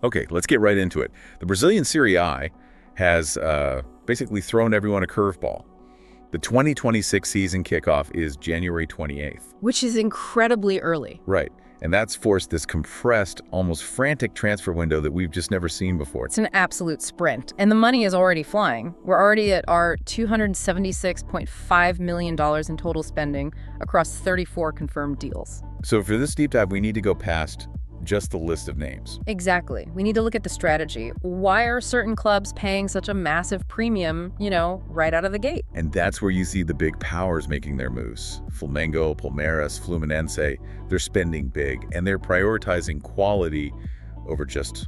Okay, let's get right into it. The Brazilian Serie A has basically thrown everyone a curveball. The 2026 season kickoff is January 28th. Which is incredibly early. Right, and that's forced this compressed, almost frantic transfer window that we've just never seen before. It's an absolute sprint, and the money is already flying. We're already at our $276.5 million in total spending across 34 confirmed deals. So for this deep dive, we need to go past just the list of names. Exactly. We need to look at the strategy. Why are certain clubs paying such a massive premium, right out of the gate? And that's where you see the big powers making their moves. Flamengo, Palmeiras, Fluminense, they're spending big, and they're prioritizing quality over just,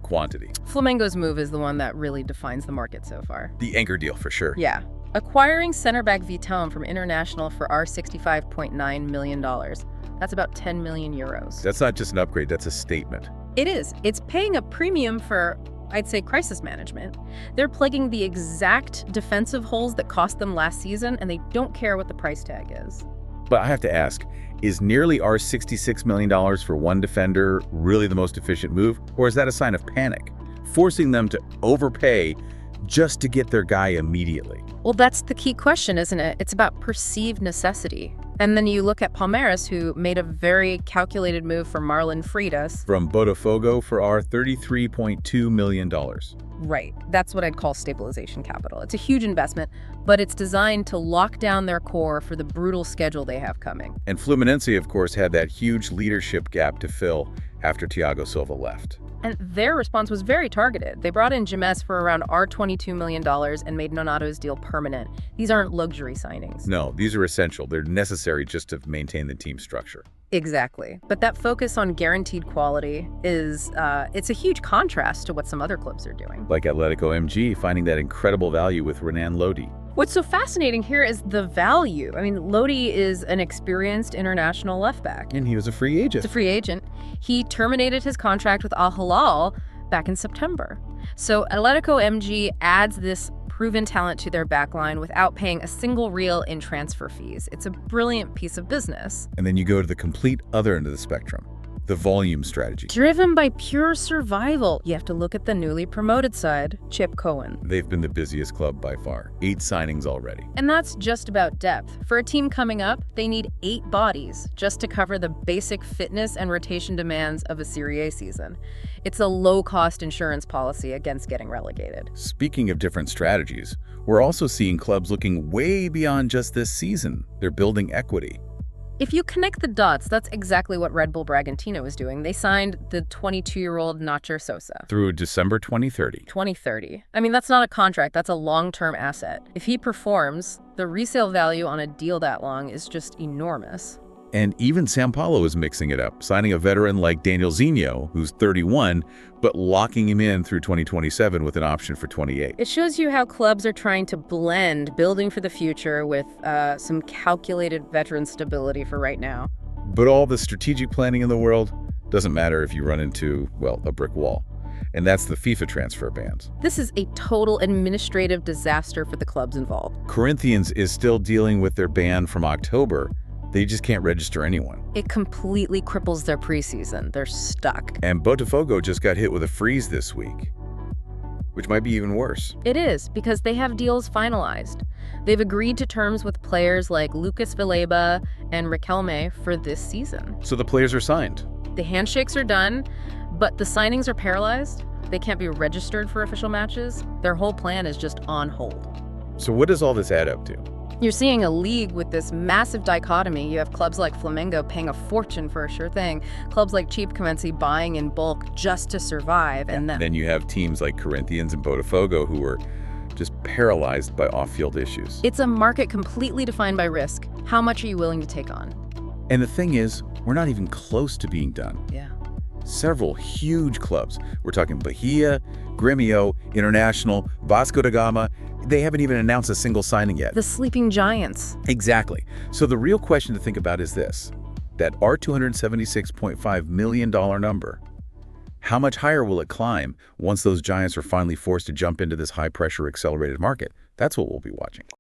quantity. Flamengo's move is the one that really defines the market so far. The anchor deal for sure. Yeah. Acquiring center back Vitão from International for our $65.9 million. That's about 10 million euros. That's not just an upgrade, that's a statement. It is. It's paying a premium for, I'd say, crisis management. They're plugging the exact defensive holes that cost them last season, and they don't care what the price tag is. But I have to ask, is nearly our $66 million for one defender really the most efficient move? Or is that a sign of panic, forcing them to overpay just to get their guy immediately? Well, that's the key question, isn't it? It's about perceived necessity. And then you look at Palmeiras, who made a very calculated move for Marlon Freitas. From Botafogo for our $33.2 million. Right. That's what I'd call stabilization capital. It's a huge investment, but it's designed to lock down their core for the brutal schedule they have coming. And Fluminense, of course, had that huge leadership gap to fill after Thiago Silva left. And their response was very targeted. They brought in James for around our $22 million and made Nonato's deal permanent. These aren't luxury signings. No, these are essential. They're necessary just to maintain the team structure. Exactly. But that focus on guaranteed quality is, it's a huge contrast to what some other clubs are doing. Like atlético-mg finding that incredible value with Renan Lodi. What's so fascinating here is the value. I mean, Lodi is an experienced international left back. And he was a free agent. He's a free agent. He terminated his contract with Al Hilal back in September. So atlético-mg adds this proven talent to their backline without paying a single real in transfer fees. It's a brilliant piece of business. And then you go to the complete other end of the spectrum, the volume strategy. Driven by pure survival. You have to look at the newly promoted side, Chip Cohen. They've been the busiest club by far. 8 signings already. And that's just about depth. For a team coming up, they need 8 bodies just to cover the basic fitness and rotation demands of a Serie A season. It's a low-cost insurance policy against getting relegated. Speaking of different strategies, we're also seeing clubs looking way beyond just this season. They're building equity. If you connect the dots, that's exactly what Red Bull Bragantino is doing. They signed the 22-year-old Nacho Sosa. Through December 2030. 2030. I mean, that's not a contract, that's a long-term asset. If he performs, the resale value on a deal that long is just enormous. And even São Paulo is mixing it up, signing a veteran like Daniel Zinho, who's 31, but locking him in through 2027 with an option for 28. It shows you how clubs are trying to blend building for the future with some calculated veteran stability for right now. But all the strategic planning in the world doesn't matter if you run into, a brick wall. And that's the FIFA transfer bans. This is a total administrative disaster for the clubs involved. Corinthians is still dealing with their ban from October. They just can't register anyone. It completely cripples their preseason. They're stuck. And Botafogo just got hit with a freeze this week, which might be even worse. It is, because they have deals finalized. They've agreed to terms with players like Lucas Vileba and Riquelme for this season. So the players are signed. The handshakes are done, but the signings are paralyzed. They can't be registered for official matches. Their whole plan is just on hold. So what does all this add up to? You're seeing a league with this massive dichotomy. You have clubs like Flamengo paying a fortune for a sure thing, clubs like atlético-mg buying in bulk just to survive, and then you have teams like Corinthians and Botafogo who are just paralyzed by off-field issues. It's a market completely defined by risk. How much are you willing to take on? And the thing is, we're not even close to being done. Yeah. Several huge clubs, we're talking Bahia, Grêmio, International, Vasco da Gama, they haven't even announced a single signing yet. The sleeping giants. Exactly. So the real question to think about is this, that our $276.5 million number, how much higher will it climb once those giants are finally forced to jump into this high-pressure accelerated market? That's what we'll be watching.